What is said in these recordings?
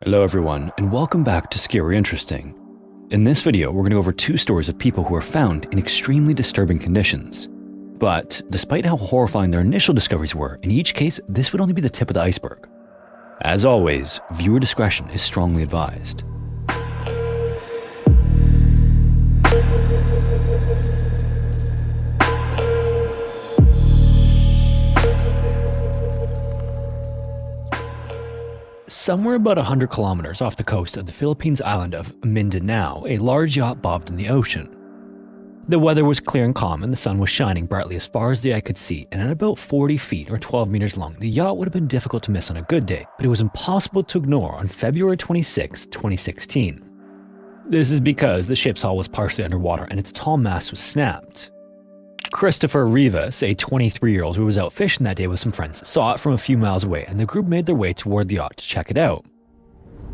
Hello everyone, and welcome back to Scary Interesting. In this video, we're going to go over two stories of people who are found in extremely disturbing conditions. But despite how horrifying their initial discoveries were, in each case, this would only be the tip of the iceberg. As always, viewer discretion is strongly advised. Somewhere about 100 kilometers off the coast of the Philippines island of Mindanao, a large yacht bobbed in the ocean. The weather was clear and calm and the sun was shining brightly as far as the eye could see, and at about 40 feet or 12 meters long, the yacht would have been difficult to miss on a good day, but it was impossible to ignore on February 26, 2016. This is because the ship's hull was partially underwater and its tall mast was snapped. Christopher Rivas, a 23-year-old who was out fishing that day with some friends, saw it from a few miles away, and the group made their way toward the yacht to check it out.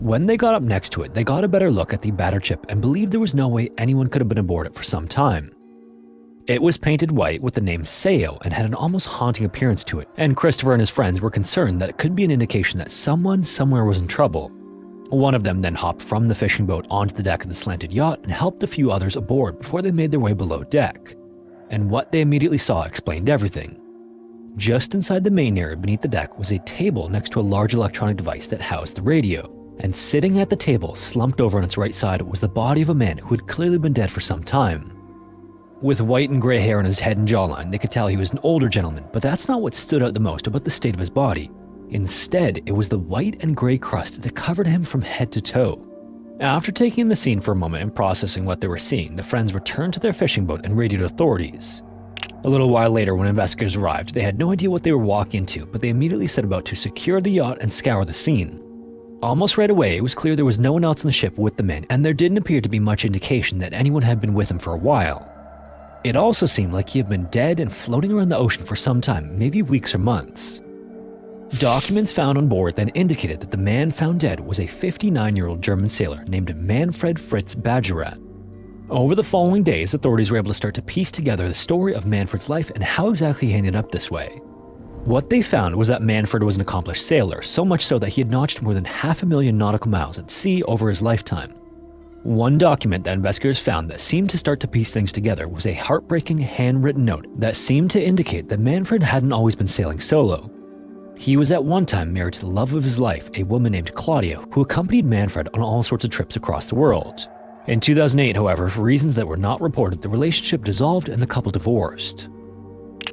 When they got up next to it, they got a better look at the battered ship and believed there was no way anyone could have been aboard it for some time. It was painted white with the name Sayo and had an almost haunting appearance to it, and Christopher and his friends were concerned that it could be an indication that someone somewhere was in trouble. One of them then hopped from the fishing boat onto the deck of the slanted yacht and helped a few others aboard before they made their way below deck. And what they immediately saw explained everything. Just inside the main area beneath the deck was a table next to a large electronic device that housed the radio. And sitting at the table, slumped over on its right side, was the body of a man who had clearly been dead for some time. With white and gray hair on his head and jawline, they could tell he was an older gentleman, but that's not what stood out the most about the state of his body. Instead, it was the white and gray crust that covered him from head to toe. After taking in the scene for a moment and processing what they were seeing, the friends returned to their fishing boat and radioed authorities. A little while later, when investigators arrived, they had no idea what they were walking into, but they immediately set about to secure the yacht and scour the scene. Almost right away, it was clear there was no one else on the ship with the men, and there didn't appear to be much indication that anyone had been with him for a while. It also seemed like he had been dead and floating around the ocean for some time, maybe weeks or months. Documents found on board then indicated that the man found dead was a 59-year-old German sailor named Manfred Fritz Badgerat. Over the following days, authorities were able to start to piece together the story of Manfred's life and how exactly he ended up this way. What they found was that Manfred was an accomplished sailor, so much so that he had notched more than 500,000 nautical miles at sea over his lifetime. One document that investigators found that seemed to start to piece things together was a heartbreaking handwritten note that seemed to indicate that Manfred hadn't always been sailing solo. He was at one time married to the love of his life, a woman named Claudia, who accompanied Manfred on all sorts of trips across the world. In 2008, however, for reasons that were not reported, the relationship dissolved and the couple divorced.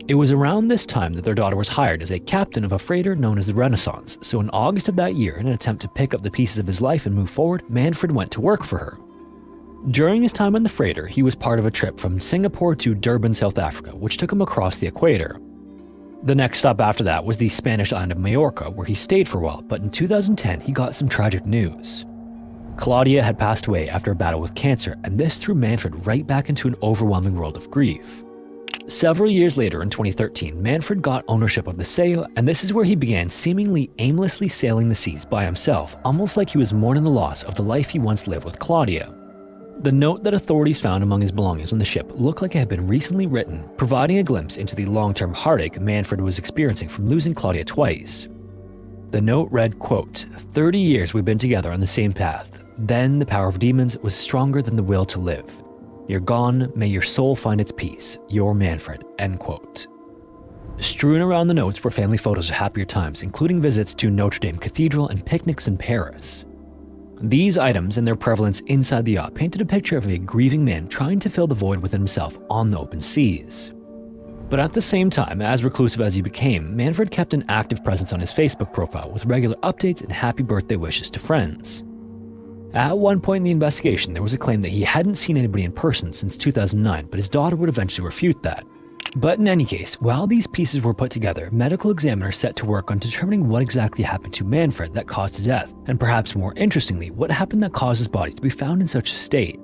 It was around this time that their daughter was hired as a captain of a freighter known as the Renaissance, so in August of that year, in an attempt to pick up the pieces of his life and move forward, Manfred went to work for her. During his time on the freighter, he was part of a trip from Singapore to Durban, South Africa, which took him across the equator. The next stop after that was the Spanish island of Majorca, where he stayed for a while, but in 2010 he got some tragic news. Claudia had passed away after a battle with cancer, and this threw Manfred right back into an overwhelming world of grief. Several years later, in 2013, Manfred got ownership of the sail, and this is where he began seemingly aimlessly sailing the seas by himself, almost like he was mourning the loss of the life he once lived with Claudia. The note that authorities found among his belongings on the ship looked like it had been recently written, providing a glimpse into the long-term heartache Manfred was experiencing from losing Claudia twice. The note read, quote, 30 years we've been together on the same path. Then the power of demons was stronger than the will to live. You're gone, may your soul find its peace. Your Manfred, end quote. Strewn around the notes were family photos of happier times, including visits to Notre Dame Cathedral and picnics in Paris. These items and their prevalence inside the yacht painted a picture of a grieving man trying to fill the void within himself on the open seas. But at the same time, as reclusive as he became, Manfred kept an active presence on his Facebook profile with regular updates and happy birthday wishes to friends. At one point in the investigation, there was a claim that he hadn't seen anybody in person since 2009, but his daughter would eventually refute that. But in any case, while these pieces were put together, medical examiners set to work on determining what exactly happened to Manfred that caused his death, and perhaps more interestingly, what happened that caused his body to be found in such a state.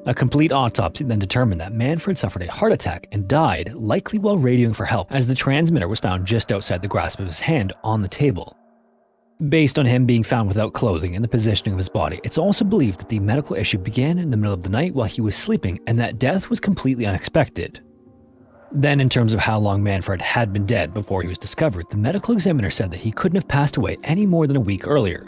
A complete autopsy then determined that Manfred suffered a heart attack and died, likely while radioing for help, as the transmitter was found just outside the grasp of his hand on the table. Based on him being found without clothing and the positioning of his body, it's also believed that the medical issue began in the middle of the night while he was sleeping and that death was completely unexpected. Then, in terms of how long Manfred had been dead before he was discovered, the medical examiner said that he couldn't have passed away any more than a week earlier.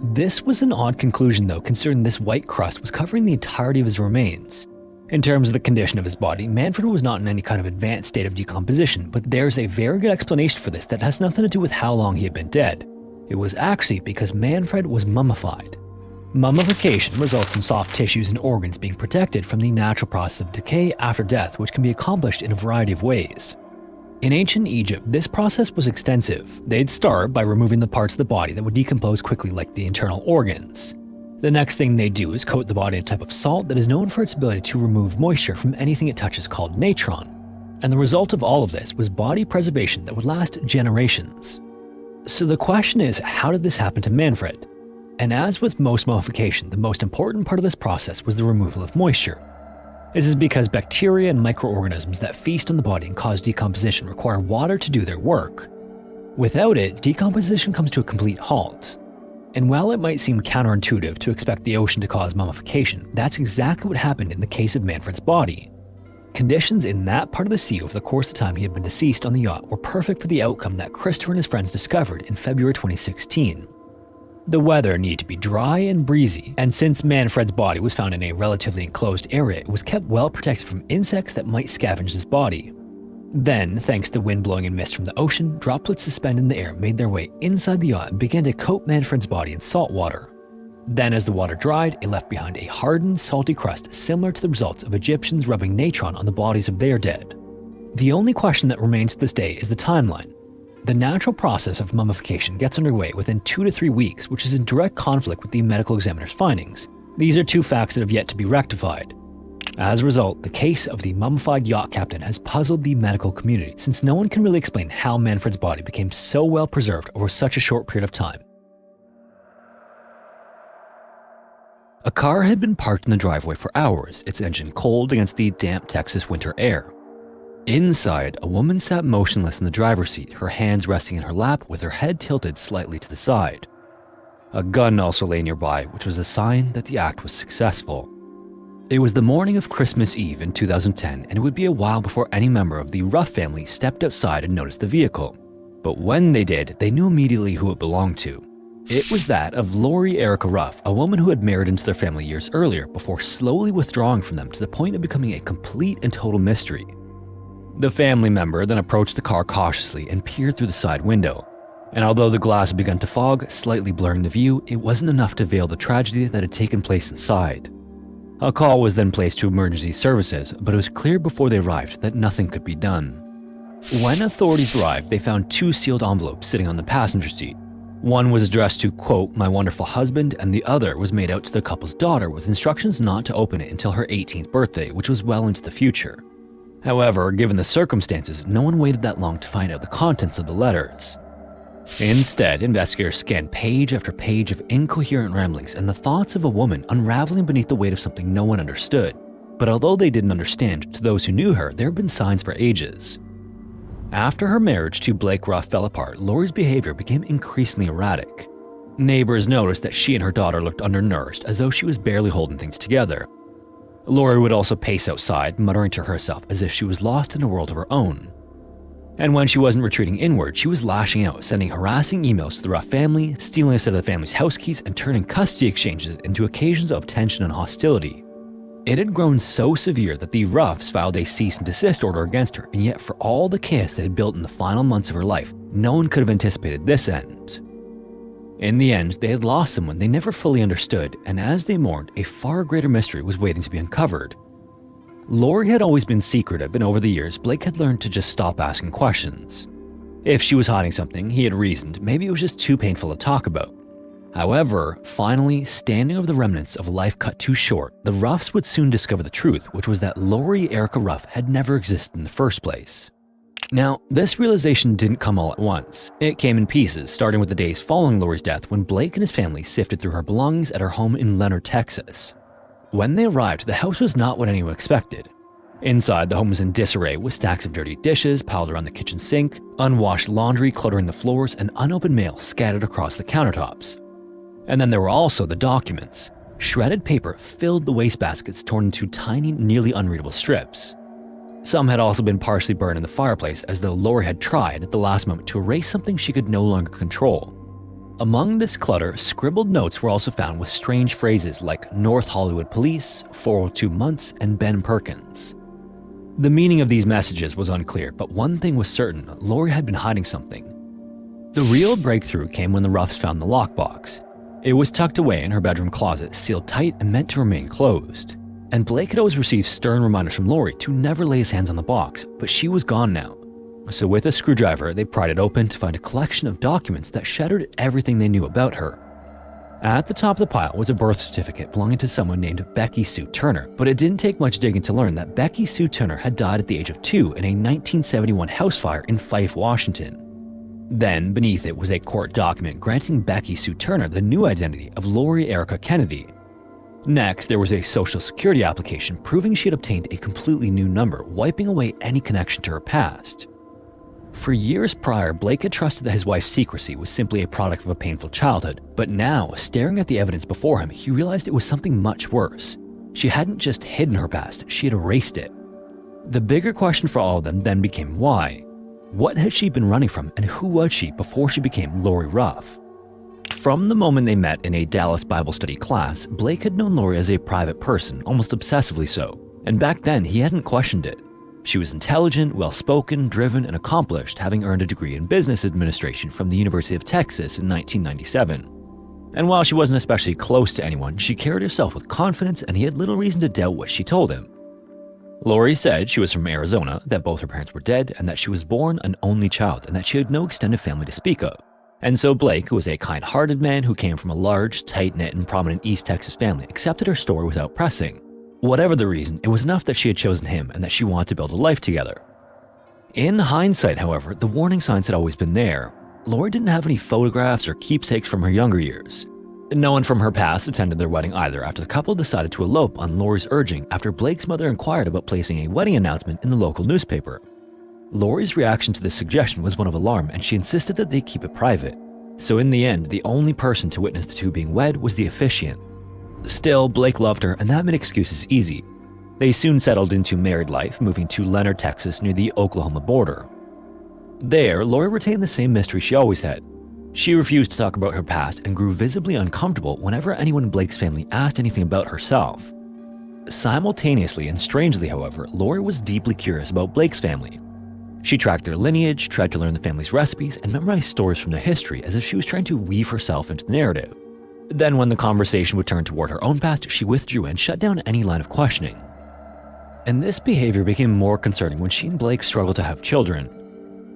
This was an odd conclusion though, considering this white crust was covering the entirety of his remains. In terms of the condition of his body, Manfred was not in any kind of advanced state of decomposition, but there's a very good explanation for this that has nothing to do with how long he had been dead. It was actually because Manfred was mummified. Mummification results in soft tissues and organs being protected from the natural process of decay after death, which can be accomplished in a variety of ways. In ancient Egypt, this process was extensive. They'd start by removing the parts of the body that would decompose quickly, like the internal organs. The next thing they do is coat the body in a type of salt that is known for its ability to remove moisture from anything it touches, called natron. And the result of all of this was body preservation that would last generations. So the question is, how did this happen to Manfred? And as with most mummification, the most important part of this process was the removal of moisture. This is because bacteria and microorganisms that feast on the body and cause decomposition require water to do their work. Without it, decomposition comes to a complete halt. And while it might seem counterintuitive to expect the ocean to cause mummification, that's exactly what happened in the case of Manfred's body. Conditions in that part of the sea over the course of time he had been deceased on the yacht were perfect for the outcome that Christopher and his friends discovered in February 2016. The weather needed to be dry and breezy, and since Manfred's body was found in a relatively enclosed area, it was kept well protected from insects that might scavenge his body. Then, thanks to wind blowing and mist from the ocean, droplets suspended in the air made their way inside the yacht and began to coat Manfred's body in salt water. Then, as the water dried, it left behind a hardened, salty crust similar to the results of Egyptians rubbing natron on the bodies of their dead. The only question that remains to this day is the timeline. The natural process of mummification gets underway within 2 to 3 weeks, which is in direct conflict with the medical examiner's findings. These are two facts that have yet to be rectified. As a result, the case of the mummified yacht captain has puzzled the medical community, since no one can really explain how Manfred's body became so well preserved over such a short period of time. A car had been parked in the driveway for hours, its engine cold against the damp Texas winter air. Inside, a woman sat motionless in the driver's seat, her hands resting in her lap with her head tilted slightly to the side. A gun also lay nearby, which was a sign that the act was successful. It was the morning of Christmas Eve in 2010, and it would be a while before any member of the Ruff family stepped outside and noticed the vehicle. But when they did, they knew immediately who it belonged to. It was that of Lori Ruff, a woman who had married into their family years earlier before slowly withdrawing from them to the point of becoming a complete and total mystery. The family member then approached the car cautiously and peered through the side window. And although the glass had begun to fog, slightly blurring the view, it wasn't enough to veil the tragedy that had taken place inside. A call was then placed to emergency services, but it was clear before they arrived that nothing could be done. When authorities arrived, they found 2 sealed envelopes sitting on the passenger seat. One was addressed to, quote, "my wonderful husband," and the other was made out to the couple's daughter with instructions not to open it until her 18th birthday, which was well into the future. However, given the circumstances, no one waited that long to find out the contents of the letters. Instead, investigators scanned page after page of incoherent ramblings and the thoughts of a woman unraveling beneath the weight of something no one understood. But although they didn't understand, to those who knew her, there had been signs for ages. After her marriage to Blake Ruff fell apart, Lori's behavior became increasingly erratic. Neighbors noticed that she and her daughter looked undernourished, as though she was barely holding things together. Lori would also pace outside, muttering to herself as if she was lost in a world of her own. And when she wasn't retreating inward, she was lashing out, sending harassing emails to the Ruff family, stealing a set of the family's house keys, and turning custody exchanges into occasions of tension and hostility. It had grown so severe that the Ruffs filed a cease and desist order against her, and yet for all the chaos that had built in the final months of her life, no one could have anticipated this end. In the end, they had lost someone they never fully understood, and as they mourned, a far greater mystery was waiting to be uncovered. Lori had always been secretive, and over the years, Blake had learned to just stop asking questions. If she was hiding something, he had reasoned maybe it was just too painful to talk about. However, finally, standing over the remnants of a life cut too short, the Ruffs would soon discover the truth, which was that Lori Ruff had never existed in the first place. Now, this realization didn't come all at once. It came in pieces, starting with the days following Lori's death when Blake and his family sifted through her belongings at her home in Leonard, Texas. When they arrived, the house was not what anyone expected. Inside, the home was in disarray with stacks of dirty dishes piled around the kitchen sink, unwashed laundry cluttering the floors, and unopened mail scattered across the countertops. And then there were also the documents. Shredded paper filled the wastebaskets torn into tiny, nearly unreadable strips. Some had also been partially burned in the fireplace, as though Lori had tried at the last moment to erase something she could no longer control. Among this clutter, scribbled notes were also found with strange phrases like North Hollywood Police, 402 Months, and Ben Perkins. The meaning of these messages was unclear, but one thing was certain: Lori had been hiding something. The real breakthrough came when the Ruffs found the lockbox. It was tucked away in her bedroom closet, sealed tight and meant to remain closed. And Blake had always received stern reminders from Lori to never lay his hands on the box, but she was gone now. So with a screwdriver, they pried it open to find a collection of documents that shattered everything they knew about her. At the top of the pile was a birth certificate belonging to someone named Becky Sue Turner, but it didn't take much digging to learn that Becky Sue Turner had died at the age of 2 in a 1971 house fire in Fife, Washington. Then, beneath it was a court document granting Becky Sue Turner the new identity of Lori Erica Kennedy. Next, there was a social security application proving she had obtained a completely new number, wiping away any connection to her past. For years prior, Blake had trusted that his wife's secrecy was simply a product of a painful childhood, but now, staring at the evidence before him, he realized it was something much worse. She hadn't just hidden her past, she had erased it. The bigger question for all of them then became why. What had she been running from, and who was she before she became Lori Ruff? From the moment they met in a Dallas Bible study class, Blake had known Lori as a private person, almost obsessively so, and back then he hadn't questioned it. She was intelligent, well-spoken, driven, and accomplished, having earned a degree in business administration from the University of Texas in 1997. And while she wasn't especially close to anyone, she carried herself with confidence, and he had little reason to doubt what she told him. Lori said she was from Arizona, that both her parents were dead, and that she was born an only child, and that she had no extended family to speak of. And so Blake, who was a kind-hearted man who came from a large, tight-knit, and prominent East Texas family, accepted her story without pressing. Whatever the reason, it was enough that she had chosen him and that she wanted to build a life together. In hindsight, however, the warning signs had always been there. Lori didn't have any photographs or keepsakes from her younger years. No one from her past attended their wedding either, after the couple decided to elope on Lori's urging after Blake's mother inquired about placing a wedding announcement in the local newspaper. Lori's reaction to this suggestion was one of alarm, and she insisted that they keep it private. So in the end, the only person to witness the two being wed was the officiant. Still, Blake loved her, and that made excuses easy. They soon settled into married life, moving to Leonard, Texas, near the Oklahoma border. There, Lori retained the same mystery she always had. She refused to talk about her past and grew visibly uncomfortable whenever anyone in Blake's family asked anything about herself. Simultaneously and strangely, however, Lori was deeply curious about Blake's family. She tracked their lineage, tried to learn the family's recipes, and memorized stories from their history as if she was trying to weave herself into the narrative. Then when the conversation would turn toward her own past, she withdrew and shut down any line of questioning. And this behavior became more concerning when she and Blake struggled to have children.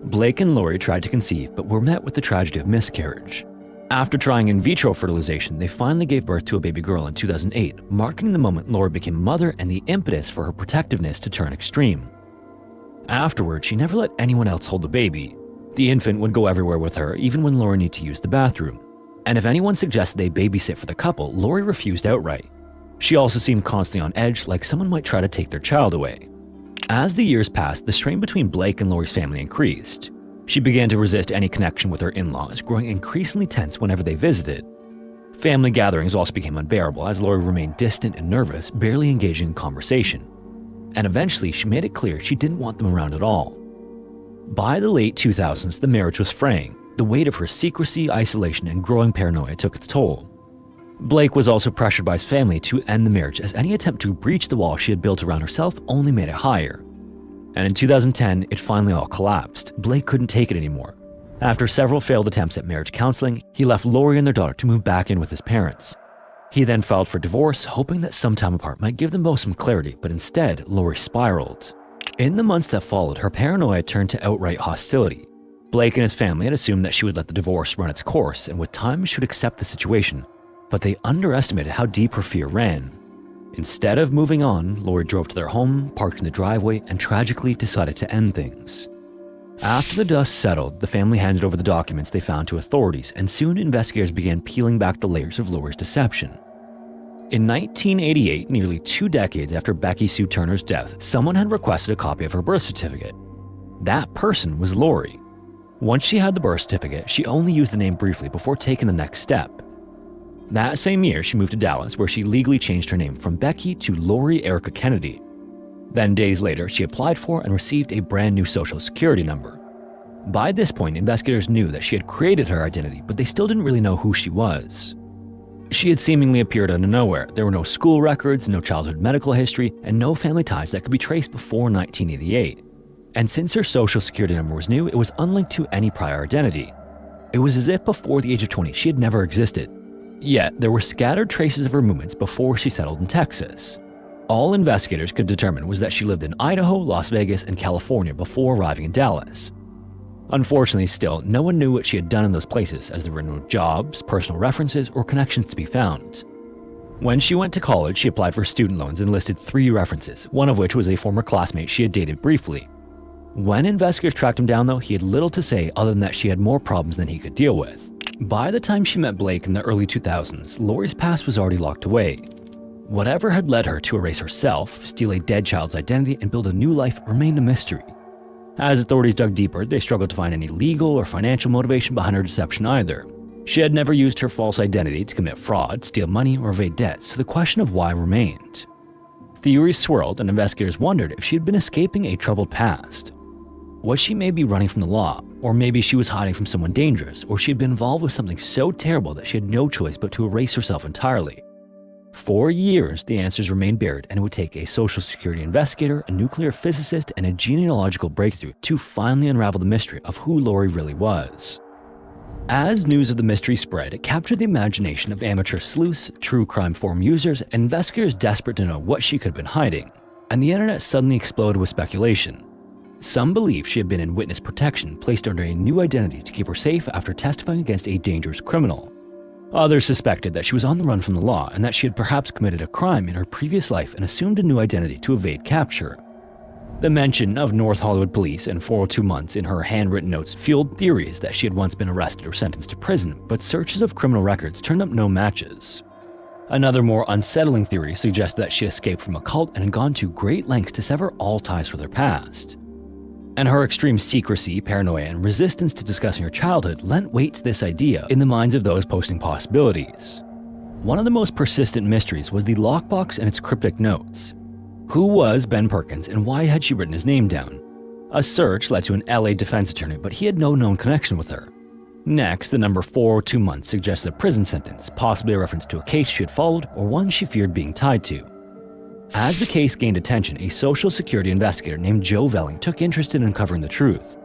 Blake and Lori tried to conceive, but were met with the tragedy of miscarriage. After trying in vitro fertilization, they finally gave birth to a baby girl in 2008, marking the moment Lori became a mother and the impetus for her protectiveness to turn extreme. Afterward, she never let anyone else hold the baby. The infant would go everywhere with her, even when Lori needed to use the bathroom. And if anyone suggested they babysit for the couple, Lori refused outright. She also seemed constantly on edge, like someone might try to take their child away. As the years passed, the strain between Blake and Lori's family increased. She began to resist any connection with her in-laws, growing increasingly tense whenever they visited. Family gatherings also became unbearable as Lori remained distant and nervous, barely engaging in conversation. And eventually, she made it clear she didn't want them around at all. By the late 2000s, the marriage was fraying. The weight of her secrecy, isolation, and growing paranoia took its toll. Blake was also pressured by his family to end the marriage, as any attempt to breach the wall she had built around herself only made it higher. And in 2010, it finally all collapsed. Blake couldn't take it anymore. After several failed attempts at marriage counseling, he left Lori and their daughter to move back in with his parents. He then filed for divorce, hoping that some time apart might give them both some clarity, but instead, Lori spiraled. In the months that followed, her paranoia turned to outright hostility. Blake and his family had assumed that she would let the divorce run its course, and with time she would accept the situation, but they underestimated how deep her fear ran. Instead of moving on, Lori drove to their home, parked in the driveway, and tragically decided to end things. After the dust settled, the family handed over the documents they found to authorities, and soon investigators began peeling back the layers of Lori's deception. In 1988, nearly 2 decades after Becky Sue Turner's death, someone had requested a copy of her birth certificate. That person was Lori. Once she had the birth certificate, she only used the name briefly before taking the next step. That same year, she moved to Dallas, where she legally changed her name from Becky to Lori Erica Kennedy. Then days later, she applied for and received a brand new social security number. By this point, investigators knew that she had created her identity, but they still didn't really know who she was. She had seemingly appeared out of nowhere. There were no school records, no childhood medical history, and no family ties that could be traced before 1988. And since her social security number was new, it was unlinked to any prior identity. It was as if before the age of 20, she had never existed. Yet, there were scattered traces of her movements before she settled in Texas. All investigators could determine was that she lived in Idaho, Las Vegas, and California before arriving in Dallas. Unfortunately, still, no one knew what she had done in those places, as there were no jobs, personal references, or connections to be found. When she went to college, she applied for student loans and listed 3 references, one of which was a former classmate she had dated briefly. When investigators tracked him down, though, he had little to say other than that she had more problems than he could deal with. By the time she met Blake in the early 2000s, Lori's past was already locked away. Whatever had led her to erase herself, steal a dead child's identity, and build a new life remained a mystery. As authorities dug deeper, they struggled to find any legal or financial motivation behind her deception either. She had never used her false identity to commit fraud, steal money, or evade debts, so the question of why remained. Theories swirled, and investigators wondered if she had been escaping a troubled past. Was she maybe running from the law, or maybe she was hiding from someone dangerous, or she had been involved with something so terrible that she had no choice but to erase herself entirely? For years, the answers remained buried, and it would take a social security investigator, a nuclear physicist, and a genealogical breakthrough to finally unravel the mystery of who Lori really was. As news of the mystery spread, it captured the imagination of amateur sleuths, true crime forum users, and investigators desperate to know what she could have been hiding, and the internet suddenly exploded with speculation. Some believe she had been in witness protection, placed under a new identity to keep her safe after testifying against a dangerous criminal. Others suspected that she was on the run from the law and that she had perhaps committed a crime in her previous life and assumed a new identity to evade capture. The mention of North Hollywood police and 402 months in her handwritten notes fueled theories that she had once been arrested or sentenced to prison, but searches of criminal records turned up no matches. Another more unsettling theory suggested that she escaped from a cult and had gone to great lengths to sever all ties with her past. And her extreme secrecy, paranoia, and resistance to discussing her childhood lent weight to this idea in the minds of those posting possibilities. One of the most persistent mysteries was the lockbox and its cryptic notes. Who was Ben Perkins and why had she written his name down? A search led to an LA defense attorney, but he had no known connection with her. Next, the number 402 months suggested a prison sentence, possibly a reference to a case she had followed or one she feared being tied to. As the case gained attention, a social security investigator named Joe Velling took interest in uncovering the truth.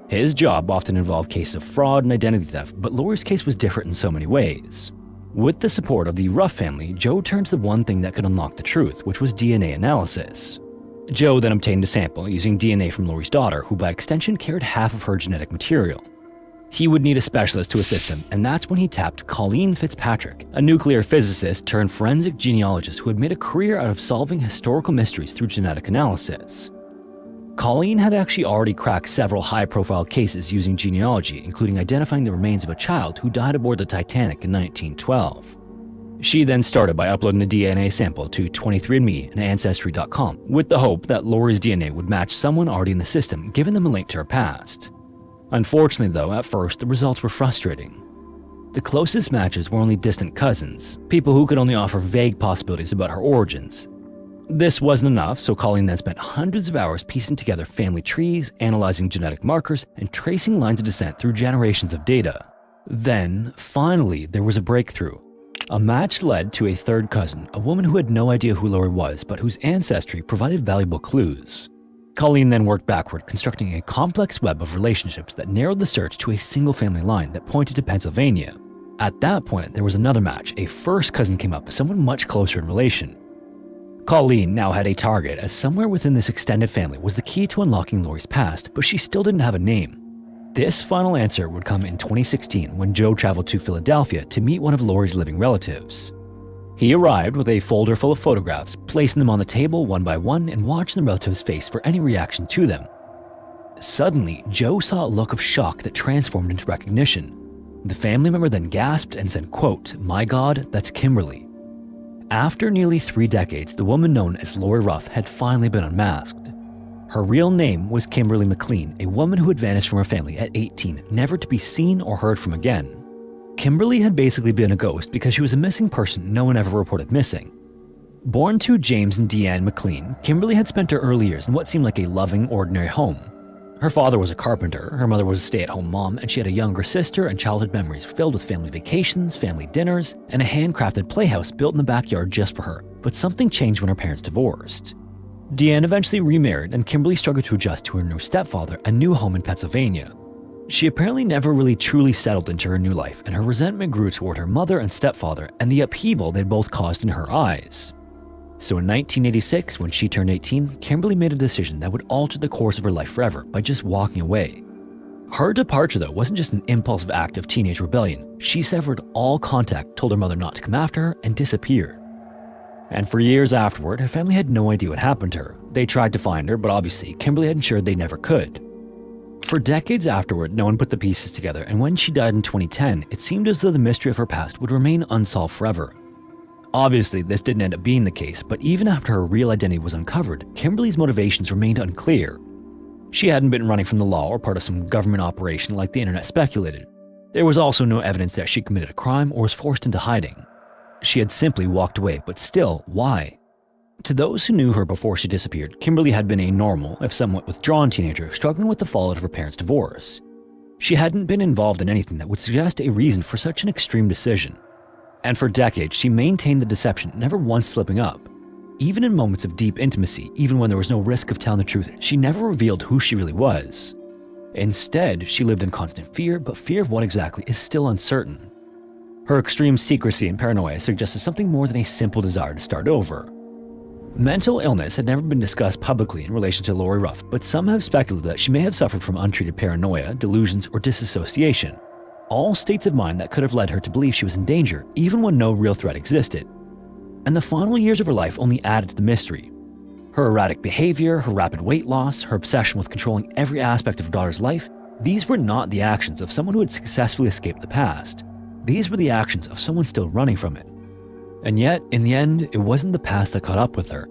His job often involved cases of fraud and identity theft, but Lori's case was different in so many ways. With the support of the Ruff family, Joe turned to the one thing that could unlock the truth, which was DNA analysis. Joe then obtained a sample using DNA from Lori's daughter, who by extension carried half of her genetic material. He would need a specialist to assist him, and that's when he tapped Colleen Fitzpatrick, a nuclear physicist turned forensic genealogist who had made a career out of solving historical mysteries through genetic analysis. Colleen had actually already cracked several high-profile cases using genealogy, including identifying the remains of a child who died aboard the Titanic in 1912. She then started by uploading the DNA sample to 23andMe and Ancestry.com, with the hope that Lori's DNA would match someone already in the system, giving them a link to her past. Unfortunately, though, at first, the results were frustrating. The closest matches were only distant cousins, people who could only offer vague possibilities about her origins. This wasn't enough, so Colleen then spent hundreds of hours piecing together family trees, analyzing genetic markers, and tracing lines of descent through generations of data. Then, finally, there was a breakthrough. A match led to a third cousin, a woman who had no idea who Lori was, but whose ancestry provided valuable clues. Colleen then worked backward, constructing a complex web of relationships that narrowed the search to a single family line that pointed to Pennsylvania. At that point, there was another match. A first cousin came up, someone much closer in relation. Colleen now had a target, as somewhere within this extended family was the key to unlocking Lori's past, but she still didn't have a name. This final answer would come in 2016 when Joe traveled to Philadelphia to meet one of Lori's living relatives. He arrived with a folder full of photographs, placing them on the table one by one and watching the relative's face for any reaction to them. Suddenly, Joe saw a look of shock that transformed into recognition. The family member then gasped and said, quote, "My God, that's Kimberly." After nearly 3 decades, the woman known as Lori Ruff had finally been unmasked. Her real name was Kimberly McClean, a woman who had vanished from her family at 18, never to be seen or heard from again. Kimberly had basically been a ghost because she was a missing person no one ever reported missing. Born to James and Deanne McClean, Kimberly had spent her early years in what seemed like a loving, ordinary home. Her father was a carpenter, her mother was a stay-at-home mom, and she had a younger sister and childhood memories filled with family vacations, family dinners, and a handcrafted playhouse built in the backyard just for her. But something changed when her parents divorced. Deanne eventually remarried, and Kimberly struggled to adjust to her new stepfather and new home in Pennsylvania. She apparently never really truly settled into her new life, and her resentment grew toward her mother and stepfather and the upheaval they'd both caused in her eyes. So in 1986, when she turned 18, Kimberly made a decision that would alter the course of her life forever by just walking away. Her departure, though, wasn't just an impulsive act of teenage rebellion. She severed all contact, told her mother not to come after her, and disappeared. And for years afterward, her family had no idea what happened to her. They tried to find her, but obviously, Kimberly had ensured they never could. For decades afterward, no one put the pieces together, and when she died in 2010, it seemed as though the mystery of her past would remain unsolved forever. Obviously, this didn't end up being the case, but even after her real identity was uncovered, Kimberly's motivations remained unclear. She hadn't been running from the law or part of some government operation like the internet speculated. There was also no evidence that she committed a crime or was forced into hiding. She had simply walked away, but still, why? To those who knew her before she disappeared, Kimberly had been a normal, if somewhat withdrawn teenager struggling with the fallout of her parents' divorce. She hadn't been involved in anything that would suggest a reason for such an extreme decision. And for decades, she maintained the deception, never once slipping up. Even in moments of deep intimacy, even when there was no risk of telling the truth, she never revealed who she really was. Instead, she lived in constant fear, but fear of what exactly is still uncertain. Her extreme secrecy and paranoia suggested something more than a simple desire to start over. Mental illness had never been discussed publicly in relation to Lori Ruff, but some have speculated that she may have suffered from untreated paranoia, delusions, or disassociation. All states of mind that could have led her to believe she was in danger, even when no real threat existed. And the final years of her life only added to the mystery. Her erratic behavior, her rapid weight loss, her obsession with controlling every aspect of her daughter's life, these were not the actions of someone who had successfully escaped the past. These were the actions of someone still running from it. And yet, in the end, it wasn't the past that caught up with her.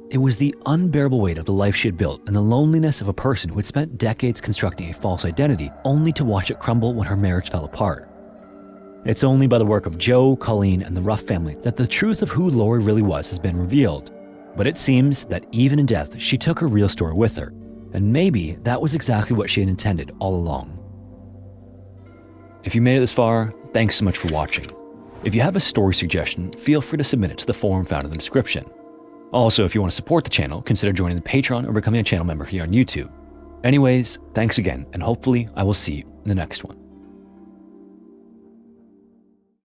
It was the unbearable weight of the life she had built and the loneliness of a person who had spent decades constructing a false identity only to watch it crumble when her marriage fell apart. It's only by the work of Joe, Colleen, and the Ruff family that the truth of who Lori really was has been revealed. But it seems that even in death, she took her real story with her. And maybe that was exactly what she had intended all along. If you made it this far, thanks so much for watching. If you have a story suggestion, feel free to submit it to the forum found in the description. Also, if you want to support the channel, consider joining the Patreon or becoming a channel member here on YouTube. Anyways, thanks again, and hopefully I will see you in the next one.